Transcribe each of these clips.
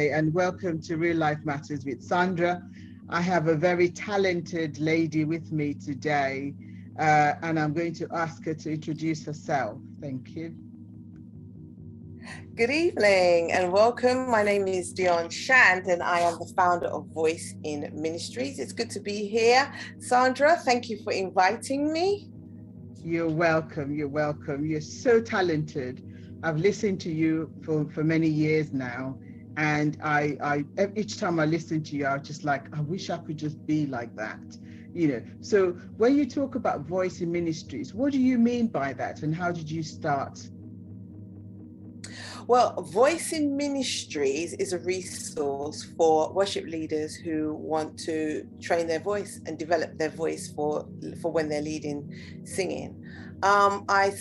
and welcome to Real Life Matters with Sandra. I have a very talented lady with me today, and I'm going to ask her to introduce herself. Thank you. Good evening and welcome. My name is Dionne Shand and I am the founder of Voice in Ministries. It's good to be here. Sandra, thank you for inviting me. You're welcome. You're welcome. You're so talented. I've listened to you for many years now. And I each time I listen to you, I'm just like, I wish I could just be like that. So when you talk about Voice in Ministries, what do you mean by that? And how did you start? Well, Voice in Ministries is a resource for worship leaders who want to train their voice and develop their voice for when they're leading singing. I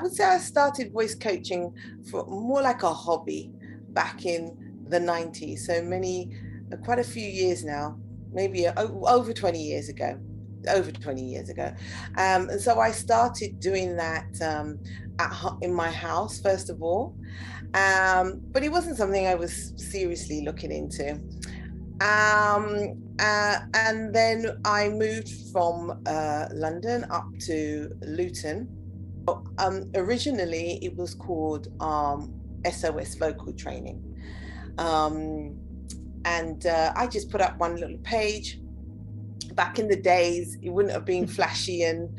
would say I started voice coaching for more like a hobby back in the 90s. So quite a few years now, maybe over 20 years ago. And so I started doing that in my house, first of all. But it wasn't something I was seriously looking into. And then I moved from London up to Luton. Originally, it was called SOS Vocal Training. And I just put up one little page. Back in the days, it wouldn't have been flashy and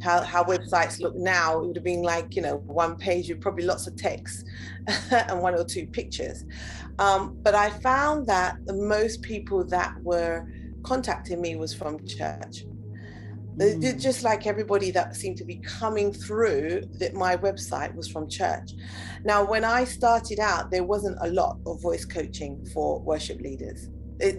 how websites look now. It would have been like, one page with probably lots of text and one or two pictures. But I found that the most people that were contacting me was from church. Just like everybody that seemed to be coming through that my website was from church. Now, when I started out, there wasn't a lot of voice coaching for worship leaders.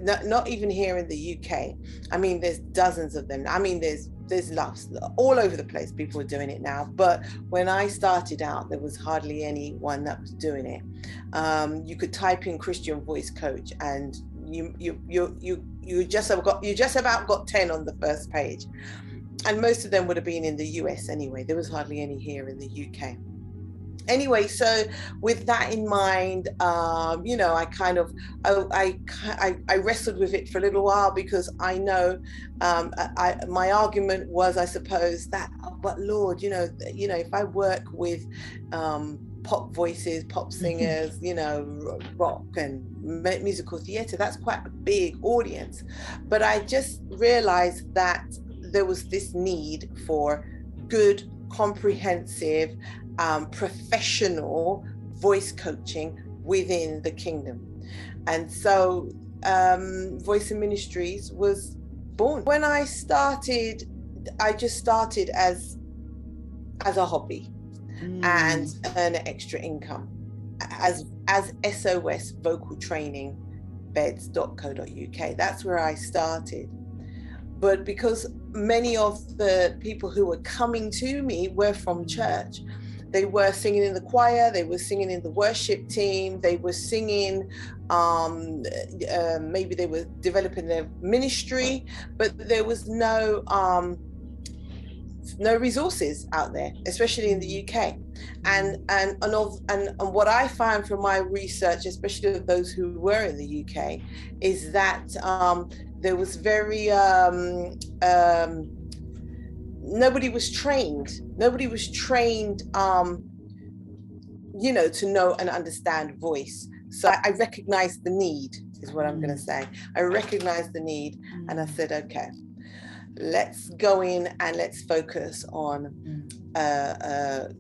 Not even here in the UK. I mean, there's dozens of them. I mean, there's lots all over the place. People are doing it now. But when I started out, there was hardly anyone that was doing it. You could type in Christian voice coach, and you just about got 10 on the first page, and most of them would have been in the US anyway. There was hardly any here in the UK. Anyway, so with that in mind, I wrestled with it for a little while, because I know my argument was, I suppose, that, but Lord, if I work with pop voices, pop singers, rock and musical theatre, that's quite a big audience. But I just realized that there was this need for good, comprehensive, professional voice coaching within the kingdom. And so Voice in Ministries was born. When I started, I just started as a hobby and earn extra income as SOS Vocal Training beds.co.uk. That's where I started. But because many of the people who were coming to me were from church, they were singing in the choir, they were singing in the worship team, they were singing, maybe they were developing their ministry, but there was no resources out there, especially in the UK. And what I found from my research, especially of those who were in the UK, is that there was very nobody was trained to know and understand voice. So I recognized the need, is what I'm going to say. I recognized the need, and I said, okay, let's go in and let's focus on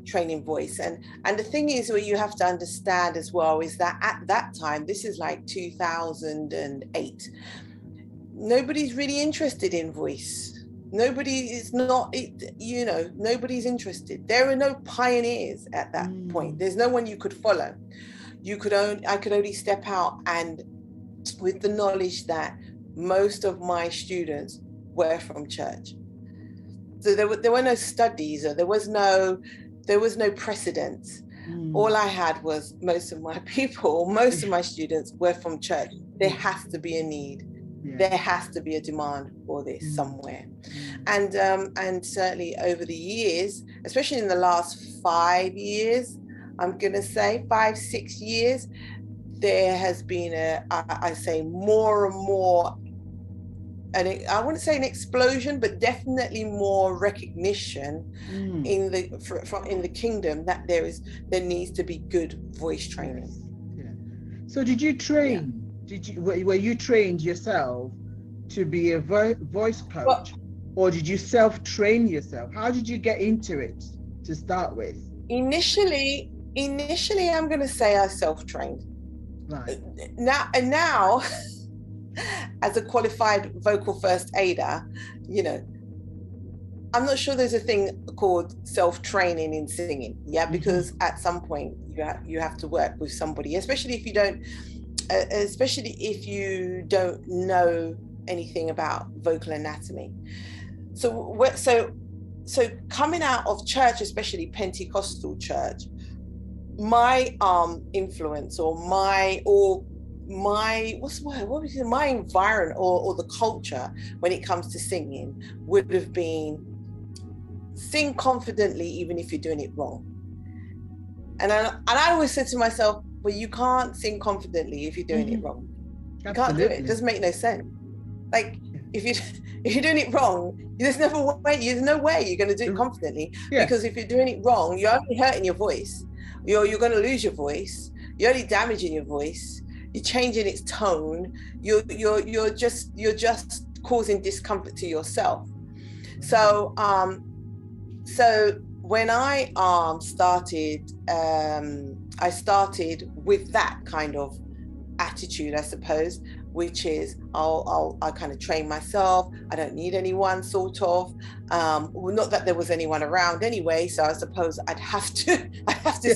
training voice. And the thing is, what you have to understand as well is that at that time, this is like 2008, nobody's really interested in voice. Nobody's interested. There are no pioneers at that point. There's no one you could follow. I could only step out, and with the knowledge that most of my students were from church. So there were no studies, or there was no precedence. All I had was most of my students were from church. There has to be a need. There has to be a demand for this somewhere. And certainly over the years, especially in the last 5 years, I'm going to say 5-6 years, there has been I say more and more, and I wouldn't say an explosion, but definitely more recognition in the kingdom that there needs to be good voice training. Yes. Yeah. So did you train? Yeah. Were you trained yourself to be a voice coach, or did you self-train yourself? How did you get into it to start with? Initially, I'm going to say I self-trained. Right. Now, as a qualified vocal first aider, you know, I'm not sure there's a thing called self-training in singing. Yeah, because at some point you have to work with somebody, especially if you don't know anything about vocal anatomy. So coming out of church, especially Pentecostal church, my influence or my what's the word? What was it? My environment or the culture when it comes to singing would have been sing confidently even if you're doing it wrong. And I always said to myself, well, you can't sing confidently if you're doing it wrong. You can't do it. It doesn't make no sense. Like if you're doing it wrong, there's no way you're going to do it confidently. Yeah. Because if you're doing it wrong, you're only hurting your voice. You're going to lose your voice. You're only damaging your voice. You're changing its tone. You're just causing discomfort to yourself. So when I started, I started with that kind of attitude, I suppose, which is I'll kind of train myself. I don't need anyone, sort of. Well, not that there was anyone around anyway, so I suppose I'd have to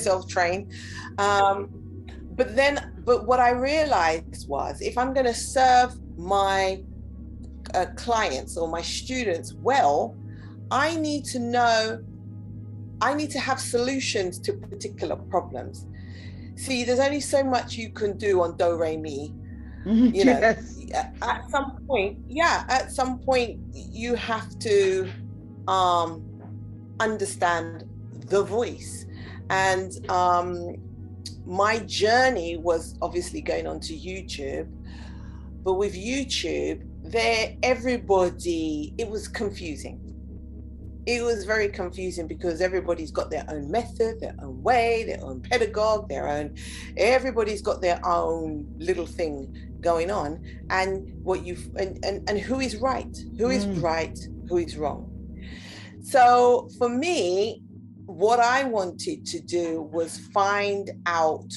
self-train. But what I realized was, if I'm going to serve my clients or my students well, I need to have solutions to particular problems. See, there's only so much you can do on do, re, mi. You know, at some point you have to understand the voice. And my journey was obviously going onto YouTube, but with YouTube, it was confusing. It was very confusing because everybody's got their own method, their own way, their own pedagogue, everybody's got their own little thing going on. And and who is right? Who is right? Who is wrong? So for me, what I wanted to do was find out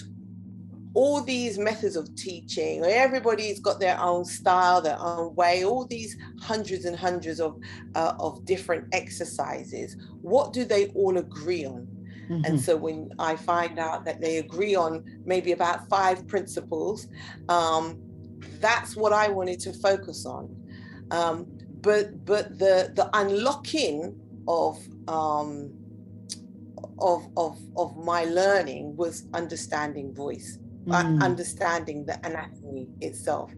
all these methods of teaching. Everybody's got their own style, their own way, all these hundreds and hundreds of different exercises. What do they all agree on? And so when I find out that they agree on maybe about 5 principles, that's what I wanted to focus on. But the unlocking of my learning was understanding voice. Understanding the anatomy itself,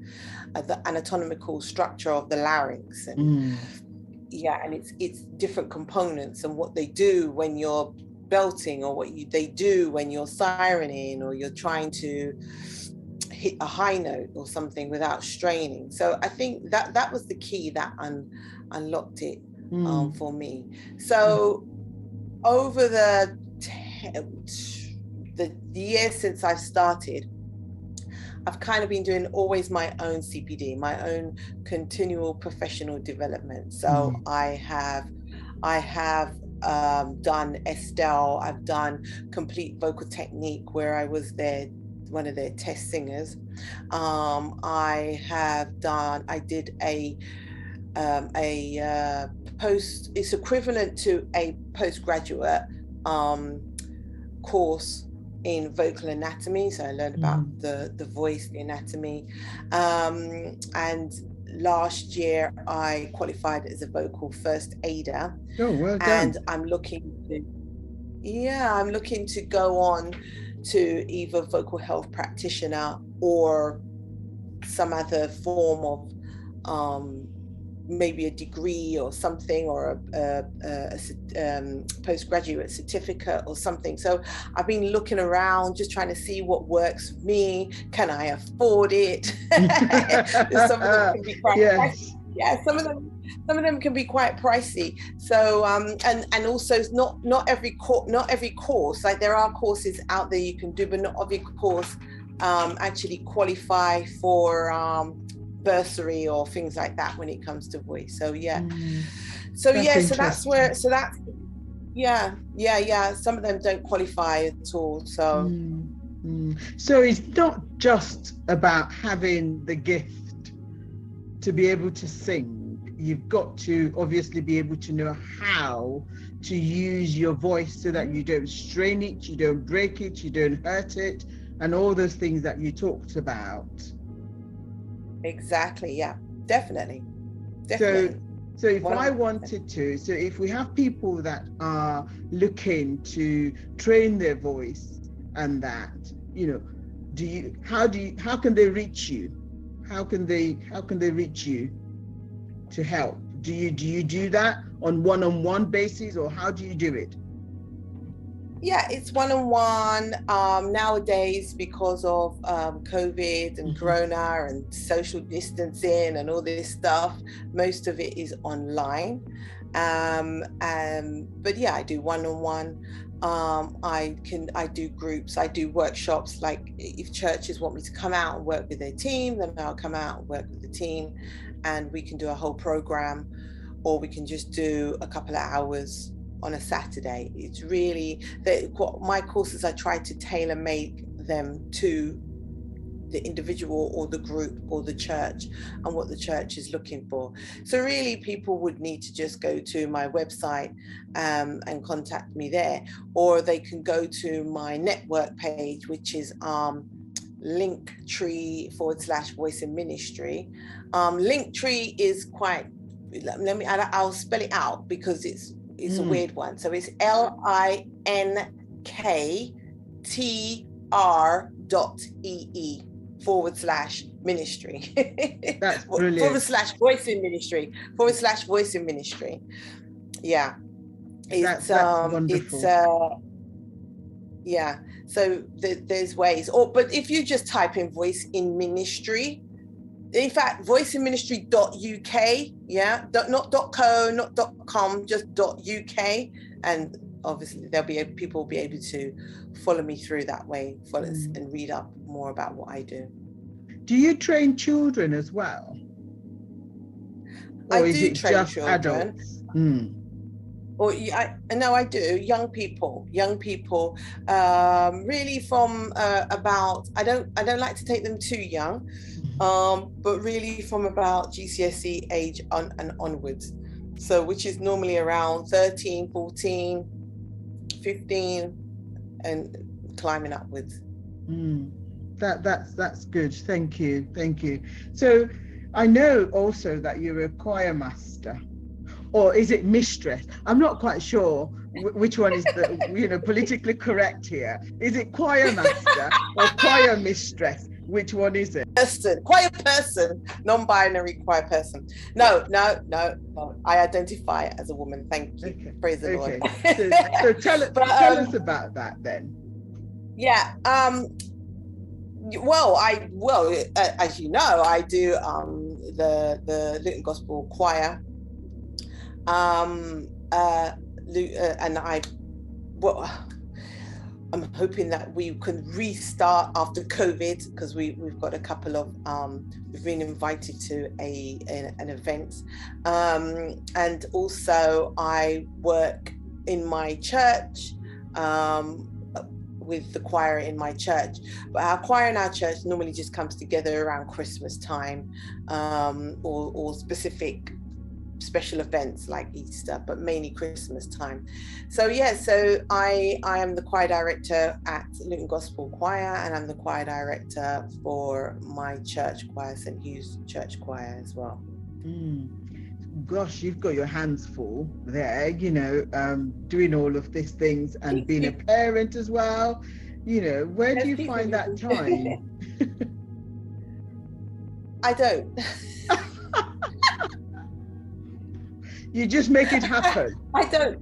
the anatomical structure of the larynx, and and it's different components and what they do when you're belting, or they do when you're sirening, or you're trying to hit a high note or something without straining. So I think that was the key that unlocked it for me. So over the years since I've started, I've kind of been doing always my own CPD, my own continual professional development. So I have done Estelle, I've done complete vocal technique where I was one of their test singers. I did a post, it's equivalent to a postgraduate course in vocal anatomy. So I learned about the voice, the anatomy. And last year I qualified as a vocal first aider. Oh, well done. And I'm looking to go on to either vocal health practitioner or some other form of maybe a degree or something, or a postgraduate certificate or something. So I've been looking around, just trying to see what works for me. Can I afford it? Some of them can be quite pricey. Yeah, some of them can be quite pricey. So and also not every course, like there are courses out there you can do, but not every course actually qualify for bursary or things like that when it comes to voice. So that's where some of them don't qualify at all. So so it's not just about having the gift to be able to sing. You've got to obviously be able to know how to use your voice so that you don't strain it, you don't break it, you don't hurt it, and all those things that you talked about. Exactly. Yeah, definitely. So if I wanted to, so if we have people that are looking to train their voice and that, how can they reach you? How can they reach you to help? Do you do that on one-on-one basis, or how do you do it? Yeah, it's one-on-one nowadays because of COVID and Corona and social distancing and all this stuff. Most of it is online. But yeah, I do one-on-one. I do groups, I do workshops. Like if churches want me to come out and work with their team, then I'll come out and work with the team, and we can do a whole program, or we can just do a couple of hours on a Saturday. It's really my courses, I try to tailor make them to the individual or the group or the church and what the church is looking for. So really people would need to just go to my website and contact me there, or they can go to my network page, which is Linktree/voice in ministry. Linktree is quite, I'll spell it out because it's a weird one. So it's linktr.ee/ministry. That's brilliant. /voice in ministry. /voice in ministry. Yeah. That's wonderful. Yeah. So there's ways. But if you just type in voice in ministry, in fact, voiceinministry.uk, yeah, not .co, not .com, just .uk, and obviously people will be able to follow me through that way, and read up more about what I do. Do you train children as well? Or I do train just children. Adults? No, I do. Young people, really from about, I don't like to take them too young, but really from about GCSE age and onwards. So which is normally around 13, 14, 15 and climbing upwards. That's good. Thank you. So I know also that you're a choir master, or is it mistress? I'm not quite sure which one is the politically correct here. Is it choir master or choir mistress? Which one is it? Choir person, non-binary choir person. No. I identify as a woman. Thank you. Okay. Praise the Lord. So tell us about that then. Yeah. As you know, I do the Luton Gospel Choir. And I'm hoping that we can restart after COVID, because we've got a couple of we've been invited to an event, and also I work in my church with the choir in my church. But our choir in our church normally just comes together around Christmas time, or special events like Easter, but mainly Christmas time. So I am the choir director at Luton Gospel Choir, and I'm the choir director for my church choir, St. Hugh's Church Choir as well. Gosh, you've got your hands full there, doing all of these things and being a parent as well. Where do you find that time? I don't. You just make it happen. I don't.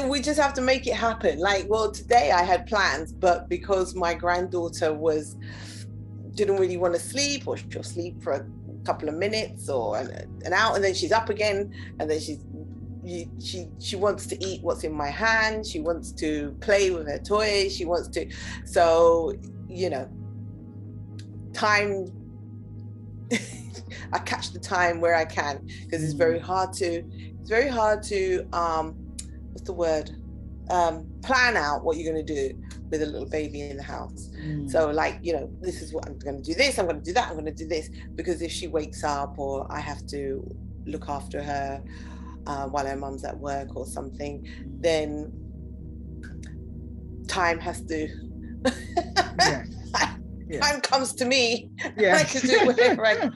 We just have to make it happen. Like, well, today I had plans, but because my granddaughter didn't really want to sleep, or she'll sleep for a couple of minutes or an hour, and then she's up again, and then she wants to eat what's in my hand. She wants to play with her toys. She wants to, so, you know, time. I catch the time where I can, because it's very hard to what's the word, plan out what you're going to do with a little baby in the house. So, like, you know, this is what I'm going to do, this, I'm going to do that, I'm going to do this, because if she wakes up, or I have to look after her while her mum's at work or something, then time has to time comes to me. I can do whatever I can.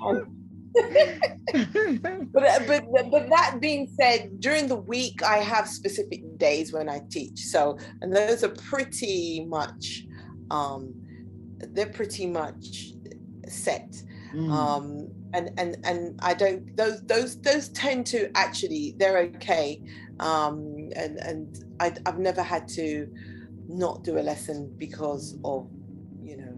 but that being said, during the week I have specific days when I teach, so, and those are pretty much they're pretty much set. And I don't, those tend to, actually, they're okay, and I've never had to not do a lesson because of, you know,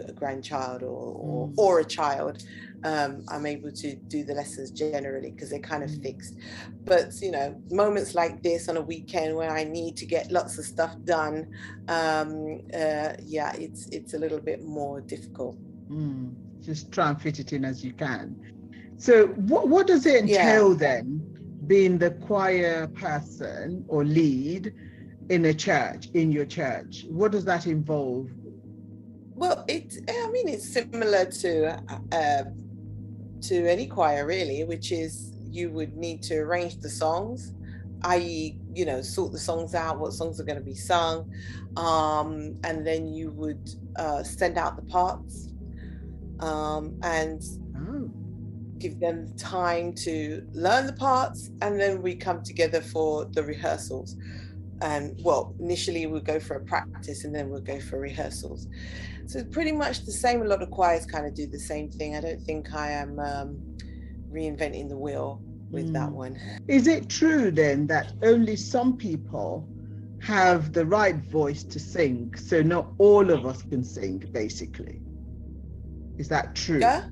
a grandchild or a child. I'm able to do the lessons generally because they're kind of fixed. But, you know, moments like this on a weekend where I need to get lots of stuff done, it's a little bit more difficult. Just try and fit it in as you can. So what does it entail then, being the choir person or lead in a church, in your church? What does that involve? Well, it's similar to any choir, really, which is you would need to arrange the songs, i.e., you know, sort the songs out, what songs are going to be sung, and then you would send out the parts, and give them time to learn the parts, and then we come together for the rehearsals. And, well, initially we'll go for a practice, and then we'll go for rehearsals. So it's pretty much the same. A lot of choirs kind of do the same thing. I don't think I am reinventing the wheel with that one. Is it true then that only some people have the right voice to sing, so not all of us can sing, basically? Is that true? Yeah.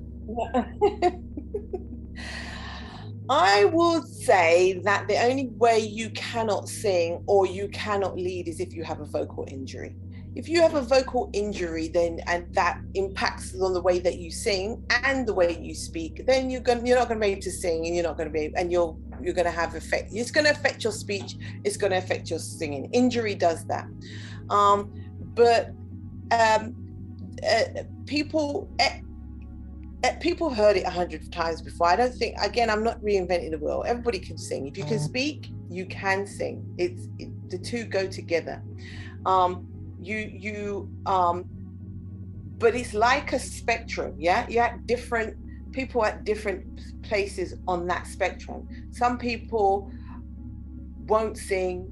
I would say that the only way you cannot sing or you cannot lead is if you have a vocal injury. If you have a vocal injury, then, and that impacts on the way that you sing and the way you speak, then you're not going to be able to sing, and you're not going to be able, and you're going to have effect. It's going to affect your speech. It's going to affect your singing. Injury does that. People heard it 100 times before. I don't think, again, I'm not reinventing the wheel. Everybody can sing. If you can speak, you can sing. The two go together. But it's like a spectrum. Yeah, you have different people at different places on that spectrum. Some people won't sing,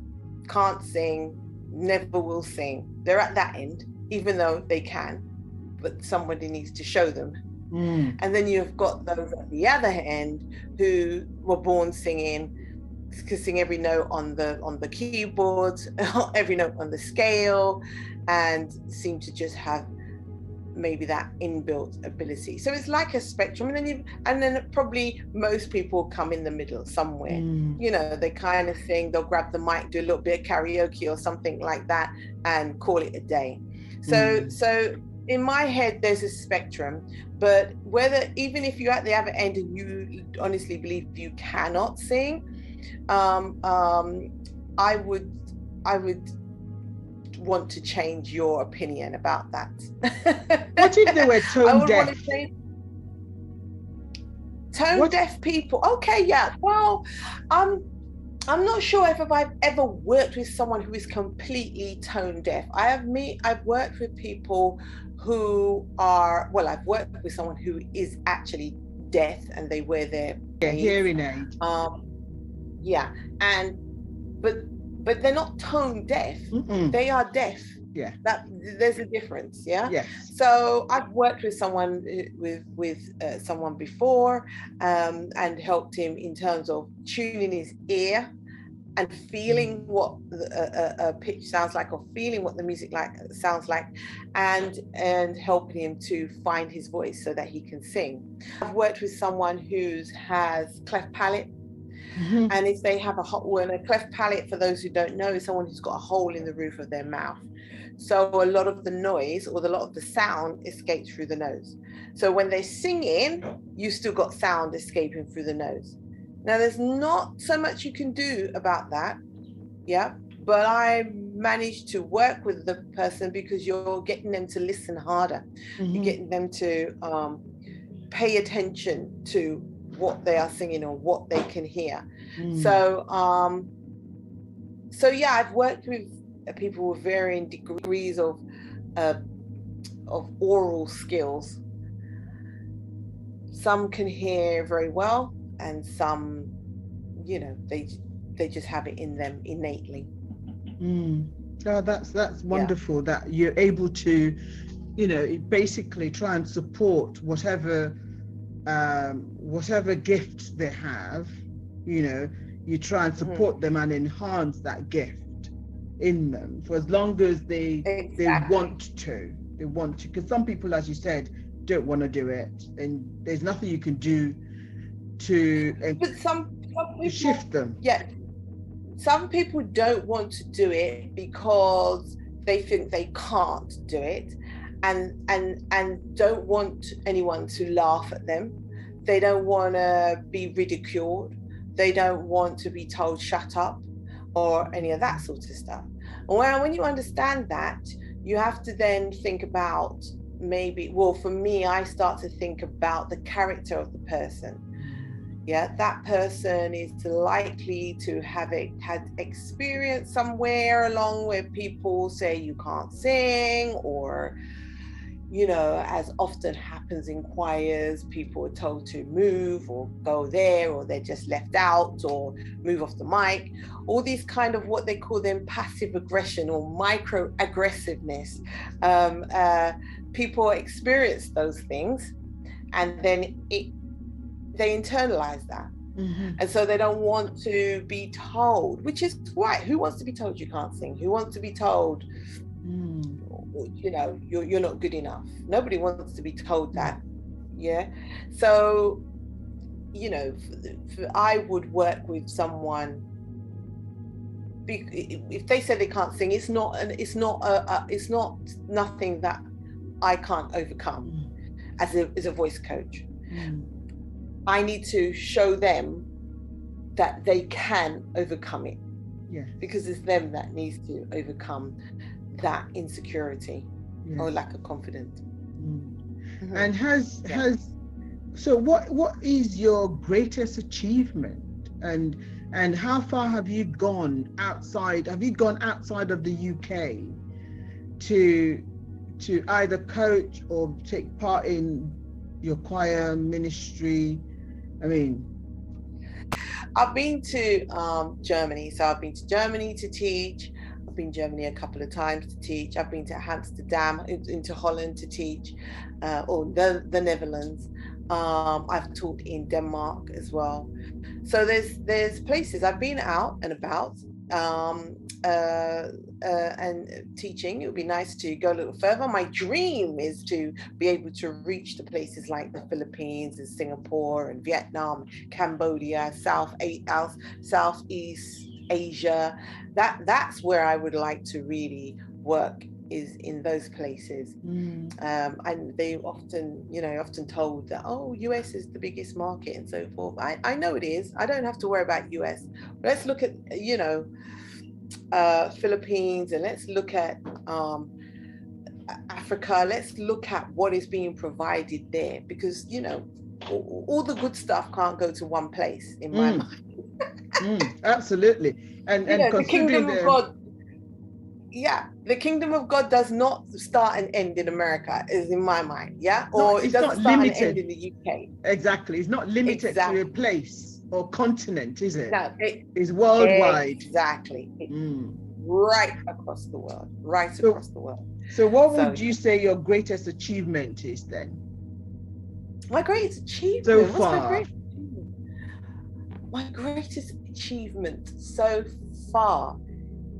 can't sing, never will sing. They're at that end, even though they can, but somebody needs to show them. And then you've got those at the other end who were born singing, could sing every note on the keyboard, every note on the scale, and seem to just have maybe that inbuilt ability. So it's like a spectrum, and then probably most people come in the middle somewhere. You know, they kind of sing, they'll grab the mic, do a little bit of karaoke or something like that, and call it a day. So in my head, there's a spectrum, but even if you're at the other end and you honestly believe you cannot sing, I would want to change your opinion about that. What if they were tone deaf? Tone deaf people. Okay, yeah. Well, I'm not sure if I've ever worked with someone who is completely tone deaf. I've worked with people who are, well, I've worked with someone who is actually deaf and they wear their hearing aid. But they're not tone deaf. They are deaf. Yeah. That there's a difference. Yeah. Yes. So I've worked with someone someone before, and helped him in terms of tuning his ear and feeling what a pitch sounds like, or feeling what the music sounds like, and helping him to find his voice so that he can sing. I've worked with someone who has cleft palate. Mm-hmm. And if they have a cleft palate, for those who don't know, is someone who's got a hole in the roof of their mouth. So a lot of the noise, or a lot of the sound, escapes through the nose. So when they're singing, you still got sound escaping through the nose. Now, there's not so much you can do about that, yeah, but I managed to work with the person, because you're getting them to listen harder. Mm-hmm. You're getting them to pay attention to what they are singing or what they can hear. So yeah, I've worked with people with varying degrees of oral skills. Some can hear very well, and some, you know, they just have it in them innately. Oh, that's wonderful, that you're able to, you know, basically try and support whatever gifts they have. You know, you try and support them and enhance that gift in them for as long as they want to, because some people, as you said, don't want to do it, and there's nothing you can do to but some people, shift them. Yeah, some people don't want to do it because they think they can't do it, and don't want anyone to laugh at them. They don't want to be ridiculed. They don't want to be told shut up or any of that sort of stuff. And when you understand that, you have to then think about, maybe, well, for me, I start to think about the character of the person. Yeah, that person is likely to have had experience somewhere along where people say you can't sing, or, you know, as often happens in choirs, people are told to move or go there, or they're just left out, or move off the mic. All these kind of what they call them passive aggression or micro aggressiveness. People experience those things, and then they internalize that. And so they don't want to be told, which is right. Who wants to be told you can't sing? Who wants to be told, you know, you're not good enough? Nobody wants to be told that. Yeah. So, you know, I would work with someone, if they say they can't sing, it's not nothing that I can't overcome as a voice coach. I need to show them that they can overcome it. Yeah. Because it's them that needs to overcome that insecurity or lack of confidence. And so what is your greatest achievement, and how far have you gone outside? Have you gone outside of the UK to either coach or take part in your choir ministry? I mean, I've been to Germany. So I've been to Germany to teach. I've been to Germany a couple of times to teach. I've been to Amsterdam, into Holland to teach, or the Netherlands. I've taught in Denmark as well. So there's places I've been out and about, and teaching. It would be nice to go a little further. My dream is to be able to reach to places like the Philippines and Singapore and Vietnam, Cambodia, Southeast Asia. That's where I would like to really work, is in those places. And they often told that, oh, US is the biggest market and so forth. I know it is. I don't have to worry about US. But let's look at, Philippines, and let's look at Africa. Let's look at what is being provided there, because all the good stuff can't go to one place in my mind. Absolutely. And the kingdom of God, the kingdom of God does not start and end in America, is in my mind. Or it doesn't start and end in the UK. Exactly. It's not limited to a place or continent, is it? No, it's worldwide. Exactly. right across the world, across the world. So what would you say your greatest achievement is then? My greatest achievement? So What's my far? greatest achievement? My greatest achievement so far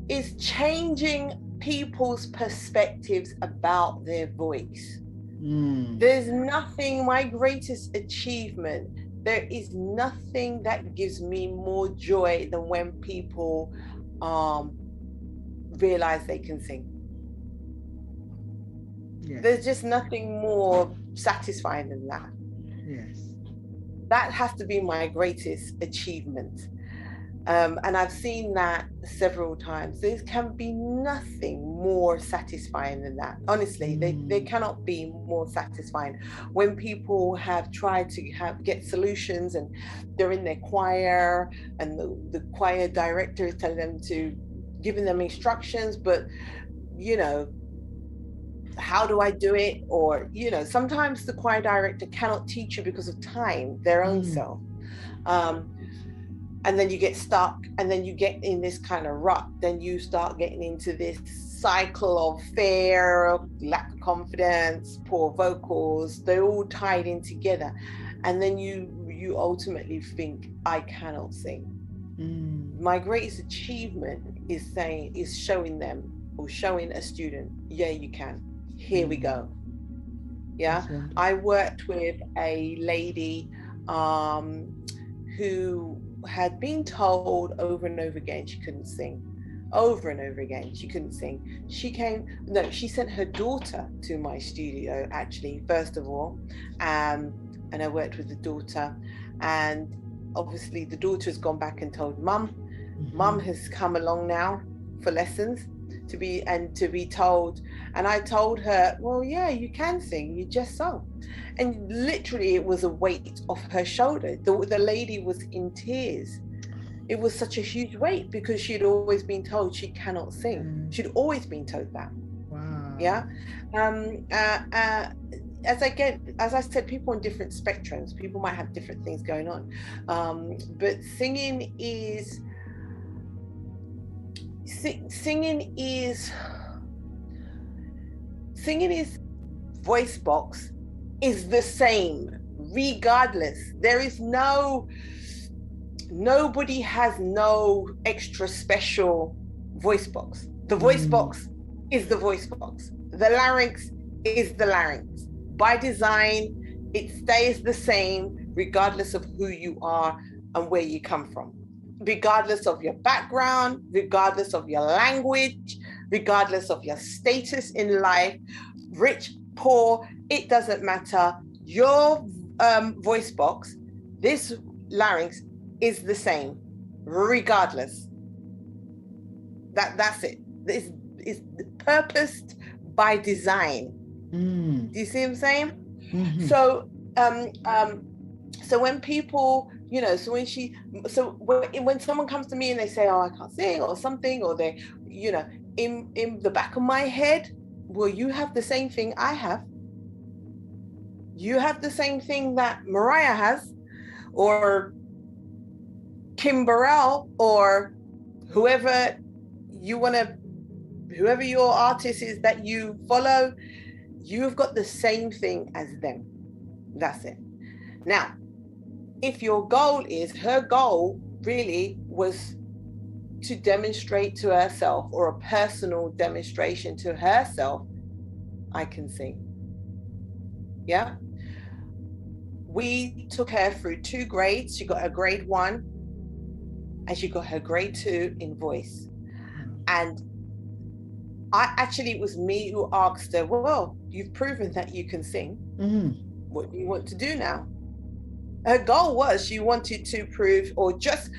is changing people's perspectives about their voice. There's nothing, my greatest achievement, there is nothing that gives me more joy than when people realize they can sing. Yes. There's just nothing more satisfying than that. Yes. That has to be my greatest achievement. And I've seen that several times. There can be nothing more satisfying than that. Honestly, they cannot be more satisfying. When people have tried to get solutions and they're in their choir and the choir director is telling them giving them instructions, but how do I do it? Or, sometimes the choir director cannot teach you because of time, their own self. And then you get stuck, and then you get in this kind of rut. Then you start getting into this cycle of fear, lack of confidence, poor vocals. They're all tied in together. And then you ultimately think, I cannot sing. My greatest achievement is showing them, or showing a student, yeah, you can. Here we go. Yeah. I worked with a lady who had been told over and over again she couldn't sing. Over and over again she couldn't sing. She sent her daughter to my studio, actually, first of all, and I worked with the daughter, and obviously the daughter has gone back and told mum. Mum has come along now for lessons to be told, and I told her, well, yeah, you can sing, you just sung. And literally it was a weight off her shoulder. The lady was in tears. It was such a huge weight because she'd always been told she cannot sing. She'd always been told that. Wow. Yeah. As I said, people on different spectrums, people might have different things going on. But singing is voice box is the same regardless. There is nobody has no extra special voice box. The voice box is the voice box. The larynx is the larynx. By design, it stays the same regardless of who you are and where you come from. Regardless of your background, regardless of your language, regardless of your status in life, rich, poor, it doesn't matter. Your voice box, this larynx, is the same, regardless. That's it. It's purposed by design. Do you see what I'm saying? Mm-hmm. So when people, when someone comes to me and they say, oh, I can't sing or something, or they, in the back of my head, well, you have the same thing I have. You have the same thing that Mariah has, or Kim Burrell, or whoever your artist is that you follow, you've got the same thing as them. That's it. Now, if her goal really was to demonstrate to herself, or a personal demonstration to herself, I can sing. Yeah. We took her through 2 grades. She got her grade 1 and she got her grade 2 in voice. And it was me who asked her, well, you've proven that you can sing. What do you want to do now? Her goal was she wanted to prove, or just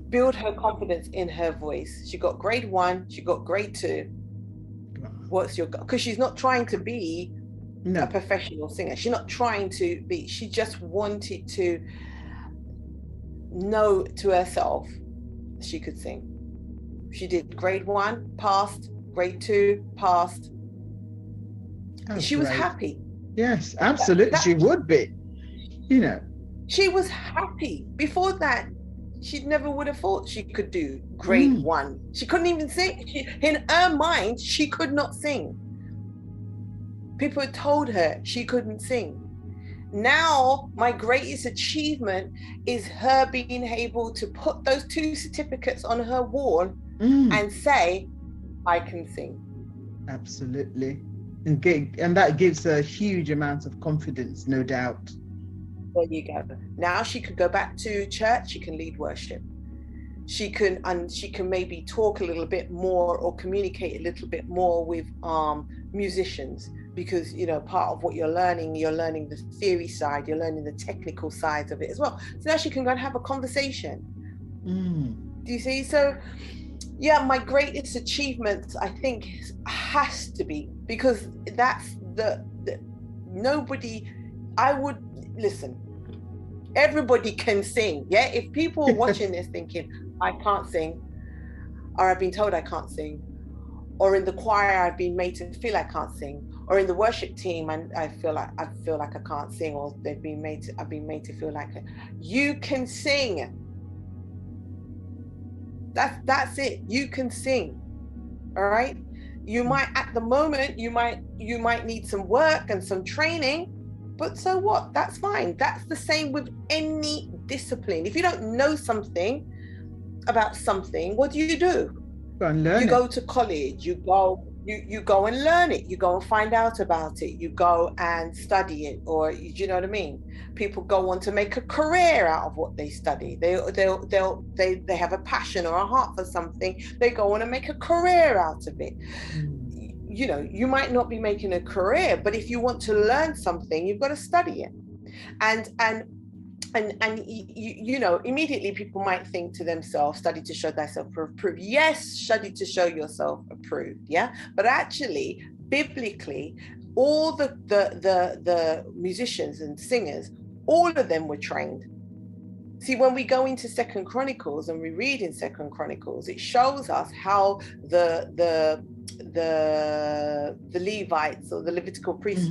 build her confidence in her voice. She got grade 1, she got grade 2. What's your goal? Because she's not trying to be a professional singer. She's not trying to be, she just wanted to know to herself she could sing. She did grade 1, passed, grade 2, passed. She was happy. Yes, absolutely. She would be, She was happy. Before that, she never would have thought she could do grade 1. She couldn't even sing. In her mind, she could not sing. People had told her she couldn't sing. Now, my greatest achievement is her being able to put those 2 certificates on her wall and say, I can sing. Absolutely. And that gives her a huge amount of confidence, no doubt. There you go. Now she could go back to church, she can lead worship. She can maybe talk a little bit more or communicate a little bit more with musicians, because part of what you're learning the theory side, you're learning the technical sides of it as well. So now she can go and have a conversation. Do you see? So yeah, my greatest achievement, I think, has to be, because that's the nobody, I would listen, everybody can sing. Yeah, if people are watching this thinking I can't sing, or I've been told I can't sing, or in the choir I've been made to feel I can't sing, or in the worship team and I feel like I can't sing, or I've been made to feel like it. You can sing. That's it. You can sing. All right. You might, at the moment, you might need some work and some training, but so what? That's fine. That's the same with any discipline. If you don't know something about something, what do? You go and learn. You go to college, you go and learn it, you go and find out about it, you go and study it, or you know what I mean? People go on to make a career out of what they study. They have a passion or a heart for something, they go on and make a career out of it. You might not be making a career, but if you want to learn something, you've got to study it. And immediately people might think to themselves, study to show thyself approved. Yes, study to show yourself approved. Yeah, but actually, biblically, all the musicians and singers, all of them were trained. See, when we go into 2 Chronicles and we read in 2 Chronicles, it shows us how the Levites, or the Levitical priests,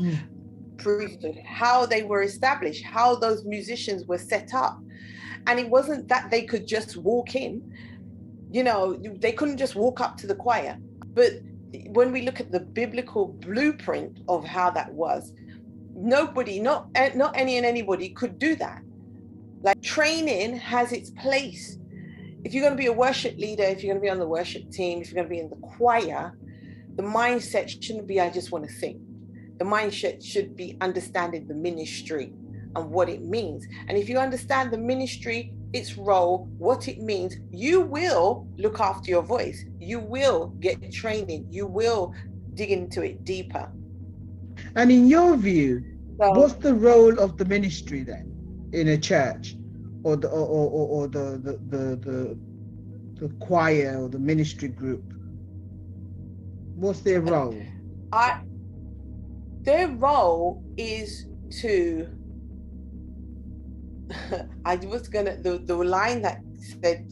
priesthood, how they were established, how those musicians were set up. And it wasn't that they could just walk in, they couldn't just walk up to the choir. But when we look at the biblical blueprint of how that was, nobody, not anybody could do that. Like, training has its place. If you're going to be a worship leader, if you're going to be on the worship team, if you're going to be in the choir, the mindset shouldn't be, I just want to sing. The mindset should be understanding the ministry and what it means. And if you understand the ministry, its role, what it means, you will look after your voice. You will get training. You will dig into it deeper. And in your view, what's the role of the ministry then in a church, or the choir or the ministry group? What's their role? Their role is to, the line that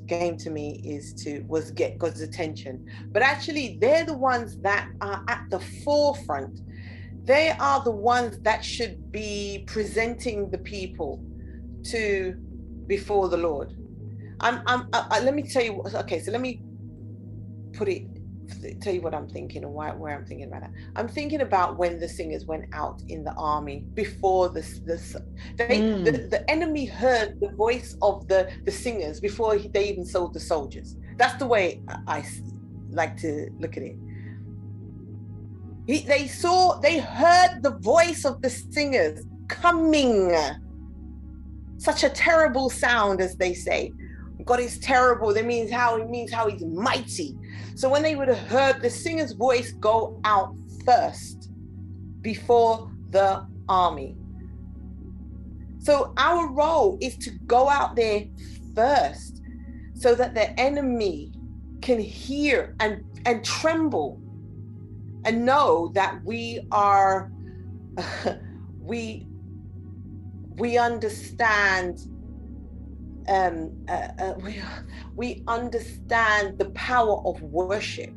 came to me was get God's attention. But actually, they're the ones that are at the forefront. They are the ones that should be presenting the people before the Lord. Let me tell you. Okay, so let me tell you what I'm thinking and where I'm thinking about that. I'm thinking about when the singers went out in the army before the enemy heard the voice of the singers before they even saw the soldiers. That's the way I like to look at it. They heard the voice of the singers coming. Such a terrible sound, as they say. God is terrible. That means how he's mighty. So when they would have heard the singer's voice go out first before the army. So our role is to go out there first, so that the enemy can hear and tremble and know that we are we understand. We understand the power of worship.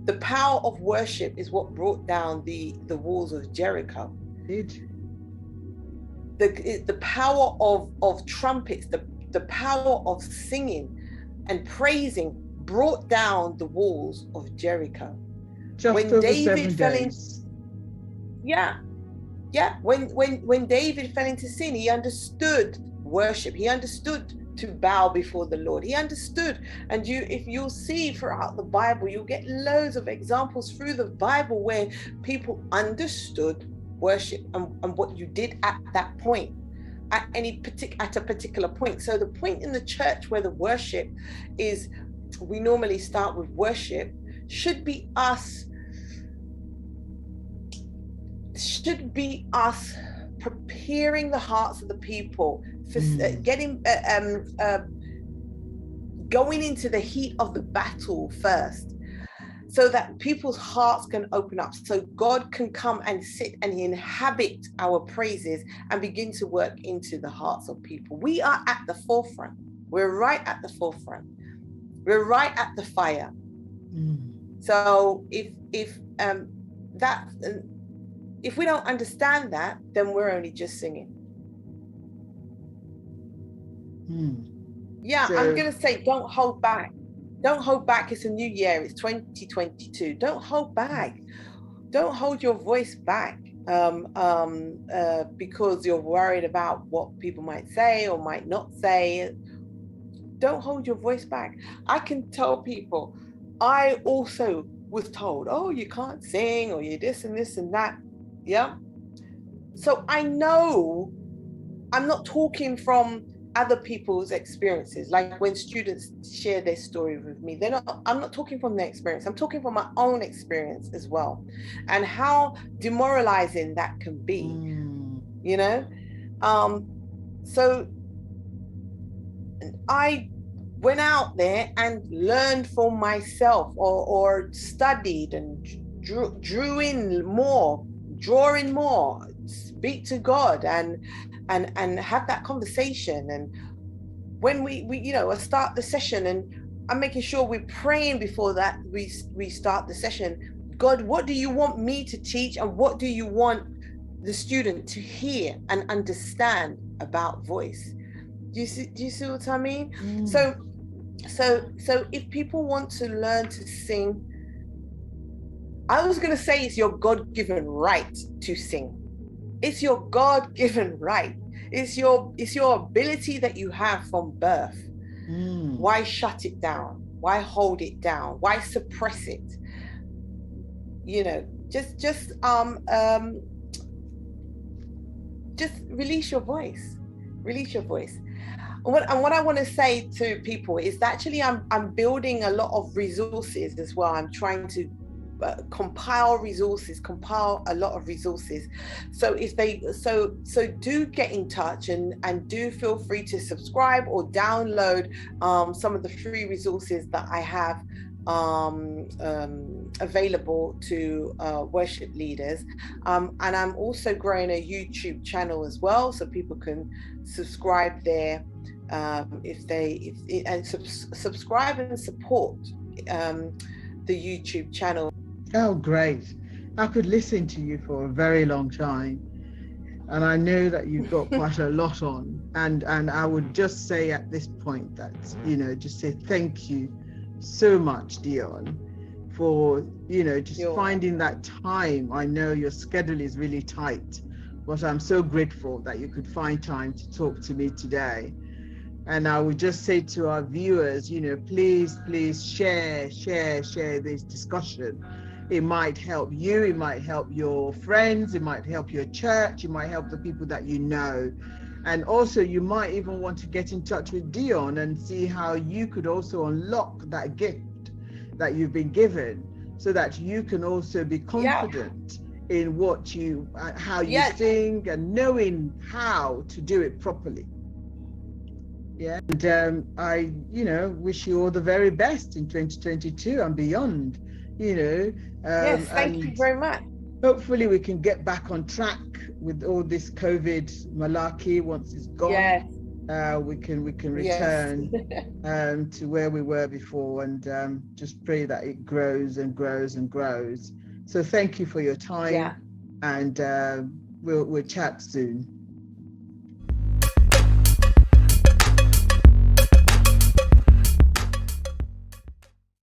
The power of worship is what brought down the walls of Jericho. the power of trumpets, the power of singing and praising brought down the walls of Jericho. Just when over David 7 fell days. when David fell into sin, he understood worship. He understood to bow before the Lord. He understood. And if you'll see throughout the Bible, you'll get loads of examples through the Bible where people understood worship and what you did at that point, at a particular point. So the point in the church where the worship is, we normally start with worship, should be us preparing the hearts of the people for going into the heat of the battle first, so that people's hearts can open up, so God can come and sit and inhabit our praises and begin to work into the hearts of people. We are at the forefront. We're right at the forefront. We're right at the fire. So if we don't understand that, then we're only just singing. So, I'm going to say, don't hold back. Don't hold back. It's a new year. It's 2022. Don't hold back. Don't hold your voice back because you're worried about what people might say or might not say. Don't hold your voice back. I can tell people, I also was told, oh, you can't sing, or you're this and this and that. Yeah. So I know I'm not talking from other people's experiences. Like when students share their story with me, I'm not talking from their experience. I'm talking from my own experience as well, and how demoralizing that can be, you know? So I went out there and learned for myself, or studied and drew in more, drawing more, speak to God and have that conversation. And when we I start the session, and I'm making sure we're praying before that we start the session. God, what do you want me to teach, and what do you want the student to hear and understand about voice? Do you see what I mean? So if people want to learn to sing, I was going to say it's your God-given right to sing. It's your God-given right. It's your ability that you have from birth. Why shut it down? Why hold it down? Why suppress it? Just release your voice. Release your voice. And what I want to say to people is that actually I'm building a lot of resources as well. I'm trying to compile a lot of resources. So if so do get in touch and do feel free to subscribe or download some of the free resources that I have available to worship leaders, and I'm also growing a YouTube channel as well, so people can subscribe there subscribe and support the YouTube channel. Oh, great. I could listen to you for a very long time, and I know that you've got quite a lot on, and I would just say at this point that, just say thank you so much, Dionne, for, finding that time. I know your schedule is really tight, but I'm so grateful that you could find time to talk to me today. And I would just say to our viewers, please share this discussion. It might help you, it might help your friends, it might help your church, it might help the people that you know. And also you might even want to get in touch with Dionne and see how you could also unlock that gift that you've been given, so that you can also be confident in how you sing, and knowing how to do it properly. Yeah, and I, wish you all the very best in 2022 and beyond. Yes, thank you very much. Hopefully we can get back on track with all this COVID malarkey. Once it's gone, we can return to where we were before, and just pray that it grows and grows and grows. So thank you for your time, and we'll chat soon.